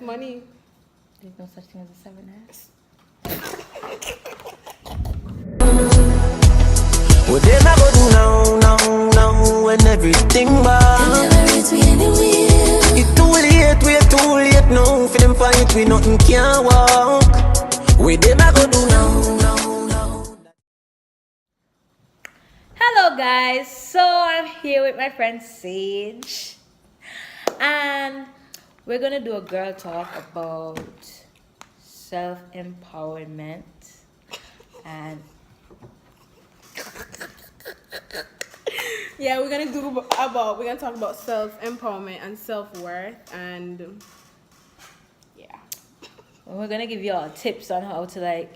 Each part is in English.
money. There's no such thing as a 7S. What them I go do now, when everything bad. It's too late, we're too late now. For them fight, we nothing can walk. What them I go do now. Hello guys, so I'm here with my friend Sage, and we're gonna do a girl talk about self-empowerment and Yeah, we're gonna talk about self-empowerment and self-worth, and yeah. we're gonna give you all tips on how to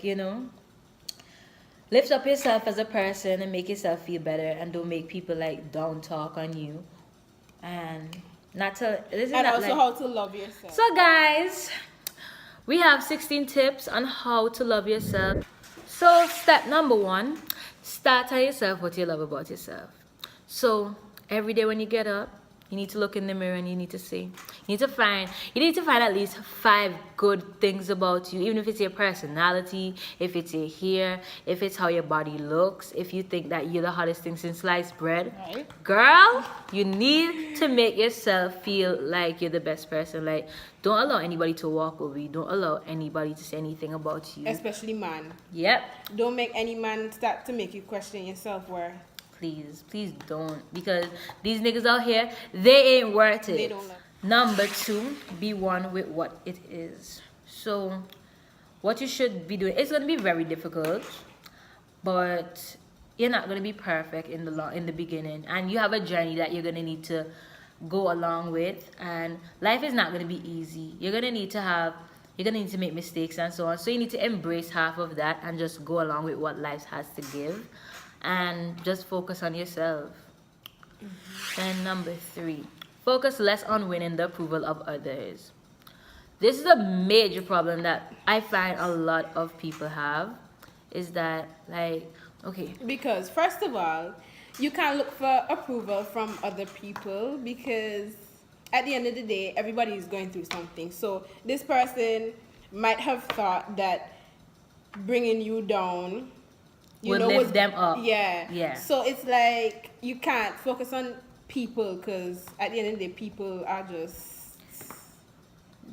lift up yourself as a person and make yourself feel better, and don't make people down talk on you, and not to And also how to love yourself. So guys, we have 16 tips on how to love yourself. So step number 1, start telling yourself what you love about yourself. So every day when you get up, you need to look in the mirror and you need to find at least 5 good things about you, even if it's your personality, if it's your hair, if it's how your body looks, if you think that you're the hottest thing since sliced bread. Right. Girl, you need to make yourself feel like you're the best person. Don't allow anybody to walk over you. Don't allow anybody to say anything about you. Especially man. Yep. Don't make any man start to make you question your self-worth. Please don't, because these niggas out here, they ain't worth it. They don't love. Number 2, be one with what it is. So what you should be doing, it's going to be very difficult, but you're not going to be perfect in the beginning, and you have a journey that you're going to need to go along with, and life is not going to be easy. You're going to need to make mistakes and so on, so you need to embrace half of that and just go along with what life has to give, and just focus on yourself. Then number 3, focus less on winning the approval of others. This is a major problem that I find a lot of people have, is that Because first of all, you can't look for approval from other people, because at the end of the day, everybody is going through something. So this person might have thought that bringing you down would lift them up. Yeah. So it's like you can't focus on people, because at the end of the day, people are just...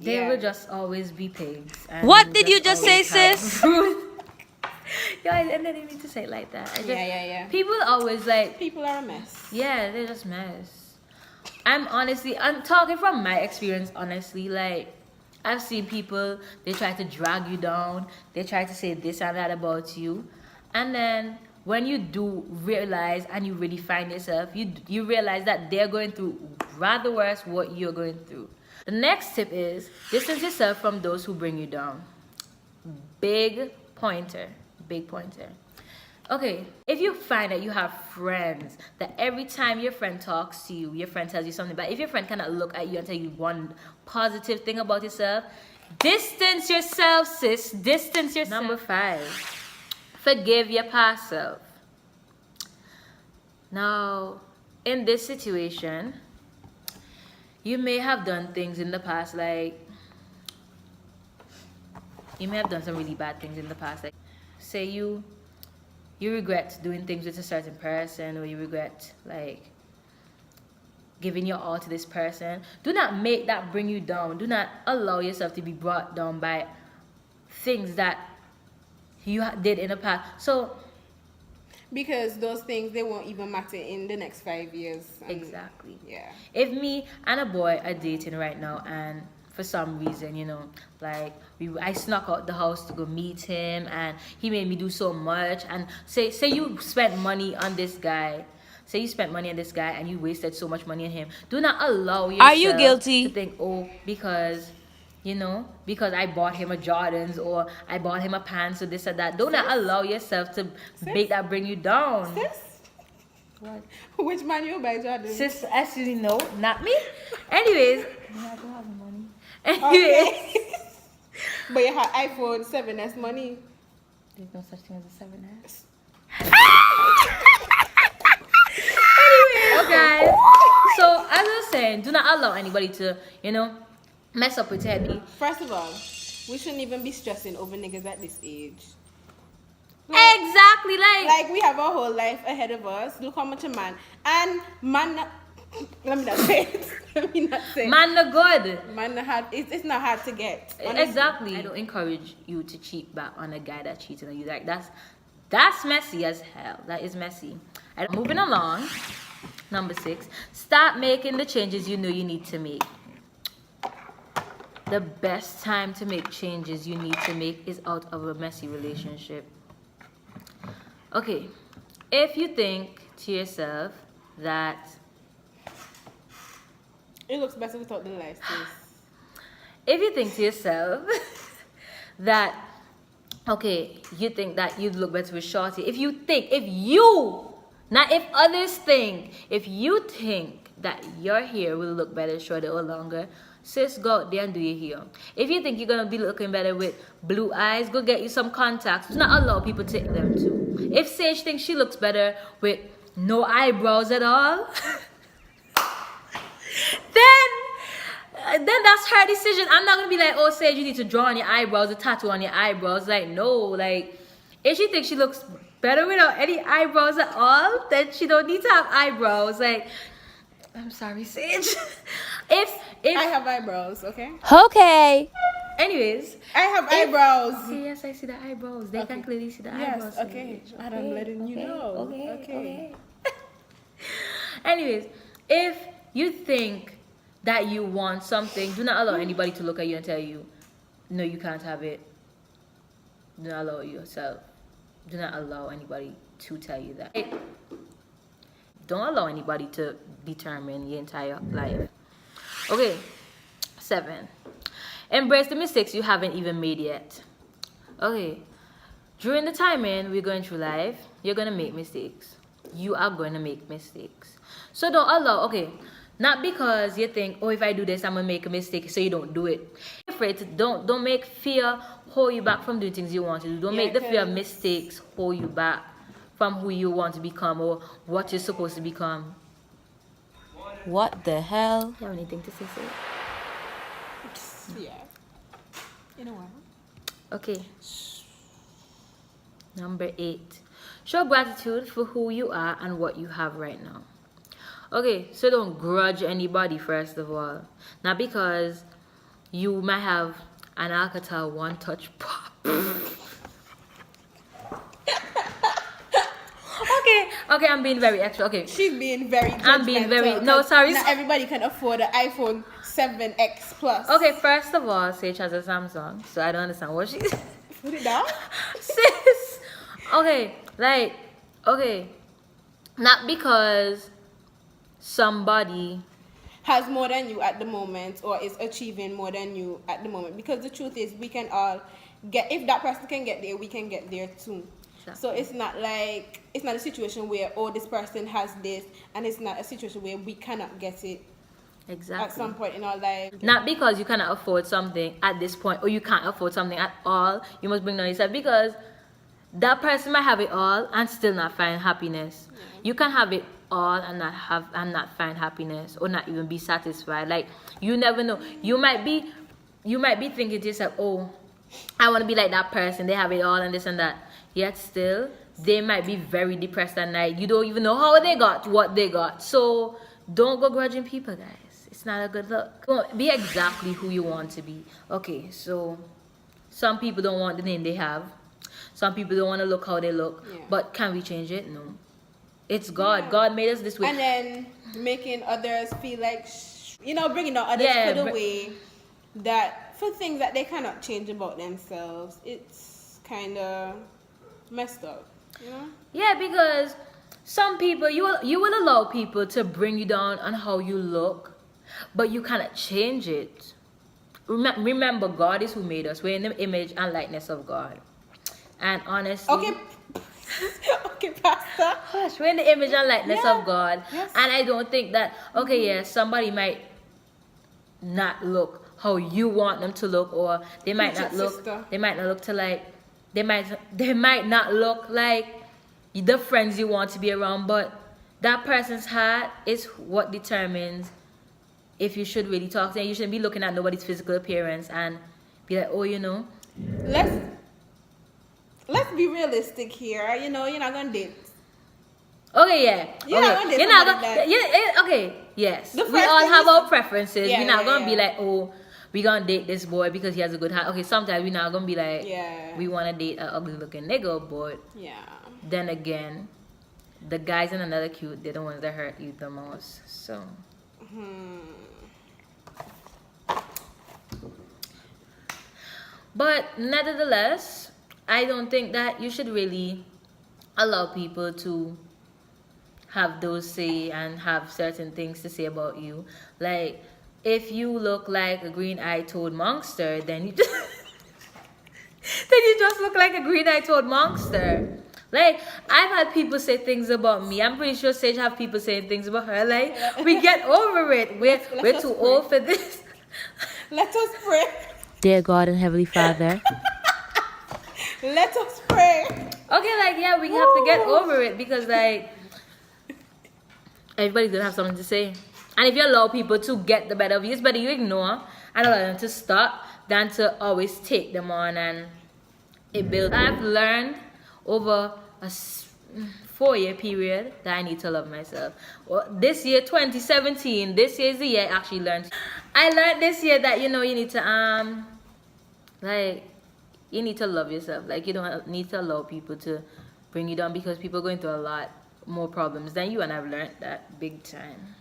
They will just always be pigs. What did you just say, sis? Yo, I didn't mean to say it like that. Yeah. People always People are a mess. Yeah, they're just mess. I'm talking from my experience, honestly. I've seen people, they try to drag you down. They try to say this and that about you. And then when you do realize and you really find yourself, you realize that they're going through rather worse what you're going through. The next tip is distance yourself from those who bring you down. Big pointer. Okay, if you find that you have friends that every time your friend talks to you, your friend tells you something, but if your friend cannot look at you and tell you one positive thing about yourself, distance yourself, sis. Distance yourself. Number 5. Forgive your past self. Now, in this situation, you may have done things in the past, you may have done some really bad things in the past. Say you regret doing things with a certain person, or you regret giving your all to this person. Do not make that bring you down. Do not allow yourself to be brought down by things that you did in the past. So because those things, they won't even matter in the next 5 years. Exactly. Yeah. If me and a boy are dating right now, and for some reason, I snuck out the house to go meet him, and he made me do so much, and say you spent money on this guy. Say you spent money on this guy and you wasted so much money on him. Do not allow yourself Are you guilty? to think, because I bought him a Jordans, or I bought him a pants, or this or that. Do not allow yourself to make that bring you down. Sis? What? Which man you buy Jordan? Sis, actually, no, not me. Anyways, I don't have the money. Okay. But you had iPhone 7S money. There's no such thing as a 7S. Anyway, guys. So as I was saying, do not allow anybody to, mess up with head. First of all, we shouldn't even be stressing over niggas at this age. Exactly, Like we have our whole life ahead of us. Look how much a man and man. Let me not say it. Let me not say it. man no good. Man, it's not hard to get. Honestly. Exactly. I don't encourage you to cheat back on a guy that cheated on you. Like that's messy as hell. That is messy. Moving along. Number 6. Start making the changes you know you need to make. The best time to make changes you need to make is out of a messy relationship. Okay. If you think to yourself that it looks better without the license. If you think to yourself that, okay, you think that you'd look better with shorty. If you think that your hair will look better shorter or longer, sis, go out there and do your hair. If you think you're going to be looking better with blue eyes, go get you some contacts. Do not allow people to take them too. If Sage thinks she looks better with no eyebrows at all, then that's her decision. I'm not gonna be like, oh, Sage, you need to draw on your eyebrows, a tattoo on your eyebrows. Like, no, like, if she thinks she looks better without any eyebrows at all, then she don't need to have eyebrows. Like, I'm sorry, Sage. if I have eyebrows, okay? Okay. Anyways, I have eyebrows. Okay, yes, I see the eyebrows. They can clearly see the Yes, eyebrows. okay. And I'm letting you know. Okay. Anyways, if you think that you want something, do not allow anybody to look at you and tell you, no, you can't have it. Do not allow yourself. Do not allow anybody to tell you that. Don't allow anybody to determine your entire life. Okay, 7. Embrace the mistakes you haven't even made yet. Okay, during the time we're going through life, you're going to make mistakes. You are going to make mistakes. So don't allow, okay, not because you think, oh, if I do this, I'm going to make a mistake, so you don't do it. Afraid to, don't make fear hold you back from doing things you want to do. Don't make the fear of mistakes hold you back from who you want to become or what you're supposed to become. What the hell? You have anything to say, Sid? Yeah. You know what? Okay. Number 8. Show gratitude for who you are and what you have right now. Okay, so don't grudge anybody, first of all. Not because you might have an Alcatel One Touch pop. Okay, I'm being very extra. Okay. She's being very judgmental. I'm being very... No, sorry. Not everybody can afford an iPhone 7X Plus. Okay, first of all, Sage has a Samsung, so I don't understand what she's... Put it down. Sis! Okay, not because somebody has more than you at the moment or is achieving more than you at the moment, because the truth is we can all get, if that person can get there, we can get there too. Exactly. So it's not a situation where, oh, this person has this, and it's not a situation where we cannot get it. Exactly. At some point in our life. Not because you cannot afford something at this point, or you can't afford something at all, you must bring down yourself, because that person might have it all and still not find happiness. Yeah. You can have it all and not find happiness, or not even be satisfied. Like, you never know. You might be thinking to yourself, oh, I want to be like that person, they have it all and this and that. Yet still, they might be very depressed at night. You don't even know how they got what they got. So don't go grudging people, guys. It's not a good look. Be exactly who you want to be. Okay, so some people don't want the name they have. Some people don't want to look how they look. Yeah. But can we change it? No. It's God. Yeah. God made us this way. And then making others feel like, bringing out others for the way that, for things that they cannot change about themselves. It's kind of messed up, Yeah, because some people, you will allow people to bring you down on how you look, but you cannot change it. Remember, God is who made us. We're in the image and likeness of God. And honestly... Okay, Pastor. Gosh, we're in the image and likeness of God. Yes. And I don't think that, somebody might not look how you want them to look, or they might not look they might not look like the friends you want to be around, but that person's heart is what determines if you should really talk to them. You shouldn't be looking at nobody's physical appearance and be like, oh, you know. Let's be realistic here. You know, you're not gonna date. Okay, yeah. You're not gonna date somebody that- okay, yes. The We first all thing have is- our preferences. Yeah, We're not yeah, gonna be yeah. like, oh, we gonna date this boy because he has a good heart. Okay, sometimes we're not gonna be like, Yeah. we wanna date an ugly looking nigga, but Yeah. then again, the guys in another cute, they're the ones that hurt you the most. So but nevertheless, I don't think that you should really allow people to have those say and have certain things to say about you. Like, if you look like a green-eyed toad monster, then you just then you just look like a green-eyed toad monster. Like, I've had people say things about me. I'm pretty sure Sage have people saying things about her. Like, we get over it. We're Let's too pray. old for this. Let us pray. Dear God and Heavenly Father, Let us pray. Okay, like, yeah, we have to get over it because, like, everybody's gonna have something to say. And if you allow people to get the better of you, it's better you ignore and allow them to stop than to always take them on and it builds. I've learned over a 4-year period that I need to love myself. Well, this year, 2017, this year is the year I actually learned. I learned this year that, you know, you need to, like, you need to love yourself. Like, you don't need to allow people to bring you down because people are going through a lot more problems than you, and I've learned that big time.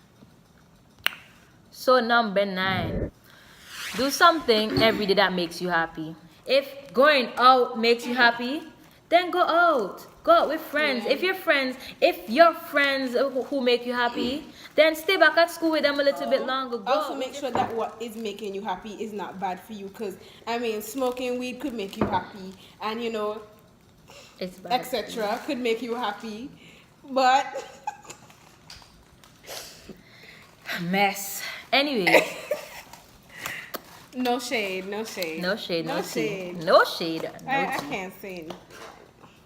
So number 9, do something every day that makes you happy. If going out makes you happy, then go out. Go out with friends. Yeah. If your friends who make you happy, then stay back at school with them a little bit longer. Go Also, out make sure that what is making you happy is not bad for you. Because, I mean, smoking weed could make you happy. And, you know, it's bad. etc. could make you happy. But, Mess. Anyways, no shade, no shade. no shade, no No tea. shade. No shade, no I tea. can't say anything.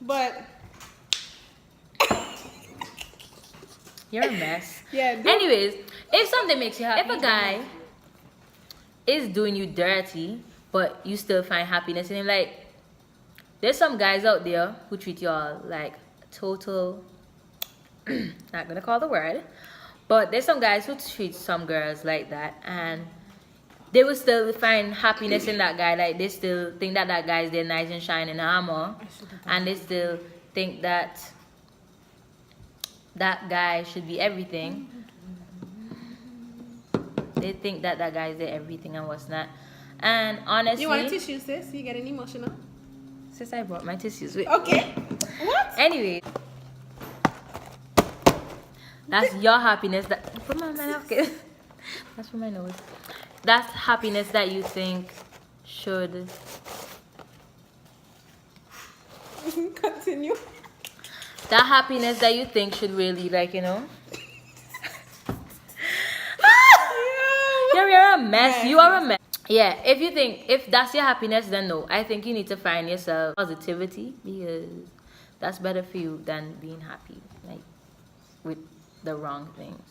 But, You're a mess. yeah. Anyways, if something makes you happy, if a guy is doing you dirty, but you still find happiness in him, like, there's some guys out there who treat y'all like total, not gonna call the word, but there's some guys who treat some girls like that, and they will still find happiness in that guy. Like, they still think that that guy is their knight in shining armor, and they still think that that guy should be everything. They think that that guy is their everything and what's not. And honestly, You want a tissue, sis? You getting emotional? since I brought my tissues with, Okay. What? anyway, that's your happiness. That put my man okay. That's for my nose. That's happiness that you think should Continue. that happiness that you think should really, like, you know. You're a mess. You are a mess. Yeah, if that's your happiness, then no. I think you need to find yourself positivity because that's better for you than being happy, like, with the wrong things.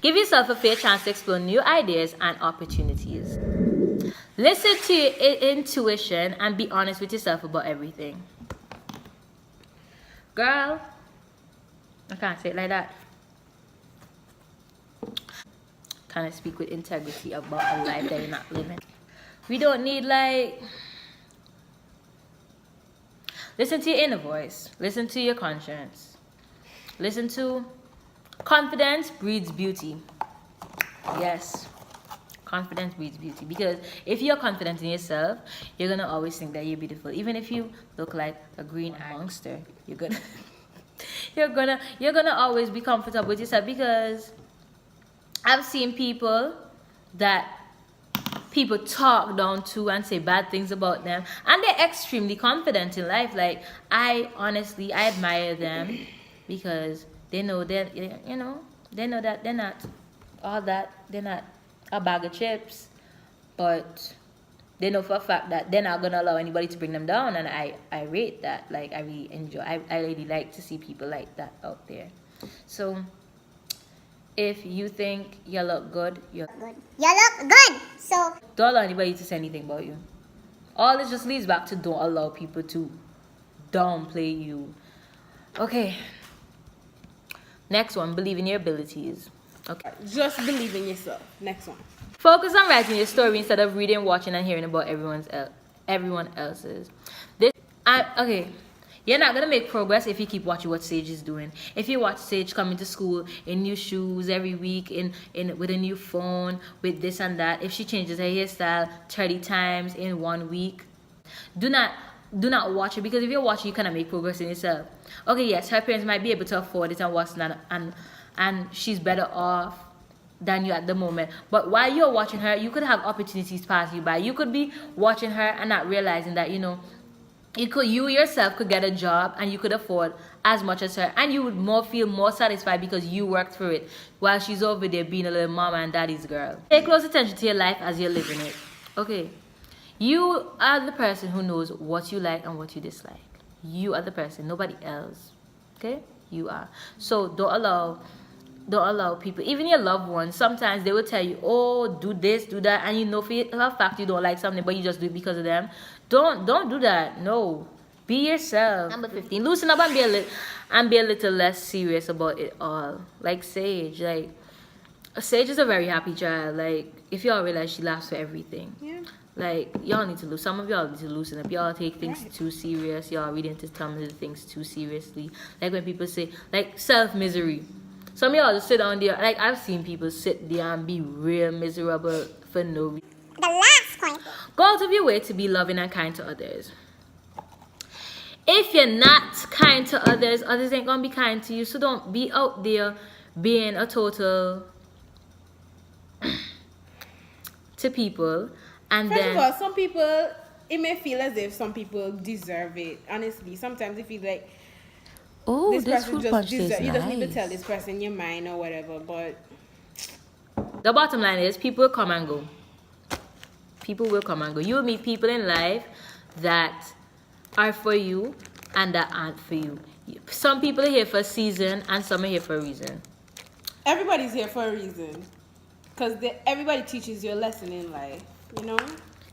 Give yourself a fair chance to explore new ideas and opportunities. Listen to your intuition and be honest with yourself about everything. Girl, I can't say it like that. Kind of speak with integrity about a life that you're not living. We don't need, like, listen to your inner voice. Listen to your conscience. Listen to confidence breeds beauty. Yes. Confidence breeds beauty. Because if you're confident in yourself, you're gonna always think that you're beautiful. Even if you look like a green monster, you're gonna always be comfortable with yourself. Because I've seen people that people talk down to and say bad things about them, and they're extremely confident in life. Like, I admire them because they know that, you know, they know that they're not all that, they're not a bag of chips, but they know for a fact that they're not gonna allow anybody to bring them down, and I rate that. Like, I really enjoy, I really like to see people like that out there. So If you think you look good, You look good. So don't allow anybody to say anything about you. All this just leads back to don't allow people to downplay you. Okay. Next one, believe in your abilities. Okay. Just believe in yourself. Next one. Focus on writing your story instead of reading, watching, and hearing about everyone else's. Okay. You're not gonna make progress if you keep watching what Sage is doing. If you watch Sage coming to school in new shoes every week, with a new phone, with this and that, if she changes her hairstyle 30 times in 1 week, do not watch it, because if you're watching, you cannot make progress in yourself. Okay, yes, her parents might be able to afford it and what's not, and she's better off than you at the moment. But while you're watching her, you could have opportunities pass you by. You could be watching her and not realizing that, you yourself could get a job and you could afford as much as her, and you would feel more satisfied because you worked for it, while she's over there being a little mama and daddy's girl. Pay close attention to your life as you're living it. Okay, you are the person who knows what you like and what you dislike. You are the person, nobody else. Okay, you are. So don't allow people, even your loved ones, sometimes they will tell you, oh, do this, do that, and for a fact you don't like something, but you just do it because of them. Don't do that. No, be yourself. Number 15, loosen up and be a little less serious about it all. Like Sage. Like, Sage is a very happy child. Like, if y'all realize, she laughs for everything. Yeah. Like, y'all need to some of y'all need to loosen up. Y'all take things too serious. Y'all read into some of the things too seriously. Like when people say, like, self-misery. Some of y'all just sit down there. Like, I've seen people sit there and be real miserable for no reason. the last point. Go out of your way to be loving and kind to others. If you're not kind to others, others ain't gonna be kind to you. So don't be out there being a total to people. And First then, of all, some people, it may feel as if some people deserve it. Honestly, sometimes it feels like Oh, this person fruit just punch tastes deserves. You nice. don't need to tell this person your mind or whatever. But the bottom line is, people come and go. People will come and go. You will meet people in life that are for you and that aren't for you. Some people are here for a season and some are here for a reason. everybody's here for a reason, because everybody teaches you a lesson in life.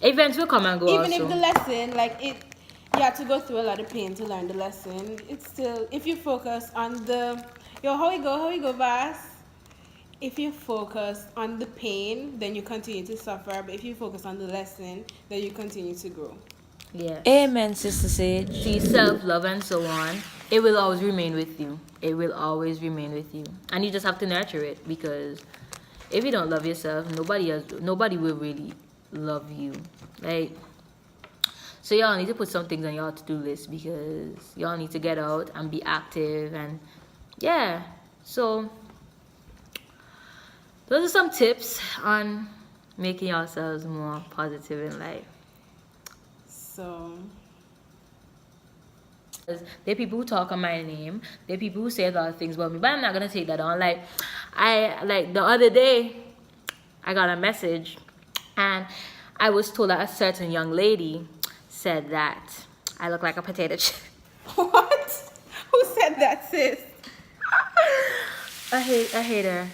Events will come and go. Even also. if the lesson, you have to go through a lot of pain to learn the lesson. It's still, if you focus on how we go, Vass. If you focus on the pain, then you continue to suffer. But if you focus on the lesson, then you continue to grow. Yeah. Amen, Sister Sage. See, self-love and so on, it will always remain with you. It will always remain with you. And you just have to nurture it, because if you don't love yourself, nobody will really love you. Like, so y'all need to put some things on y'all to-do list, because y'all need to get out and be active. And yeah, so those are some tips on making yourselves more positive in life. So There are people who talk on my name. There are people who say a lot of things about me, but I'm not gonna take that on. Like the other day, I got a message, and I was told that a certain young lady said that I look like a potato chip. what? Who said that, sis? I hate her.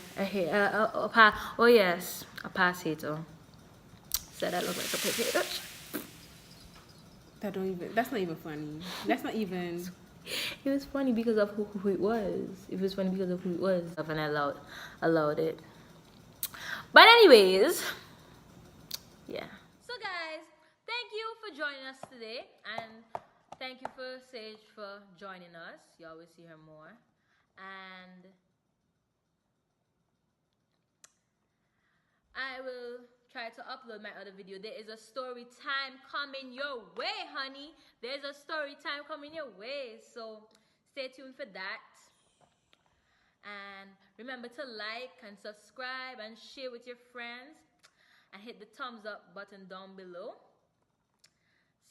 Oh yes, a past hater said I look like a potato chip. That's not even funny. That's not even. It was funny because of who it was. It was funny because of who it was. And I allowed it. But anyways, yeah. So guys, thank you for joining us today. And thank you for Sage for joining us. You always see her more. And I will try to upload my other video. There is a story time coming your way, honey. There's a story time coming your way. So stay tuned for that. And remember to like and subscribe and share with your friends. And hit the thumbs up button down below.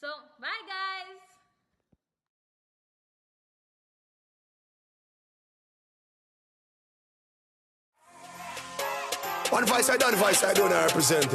So, bye guys. One voice I don't represent,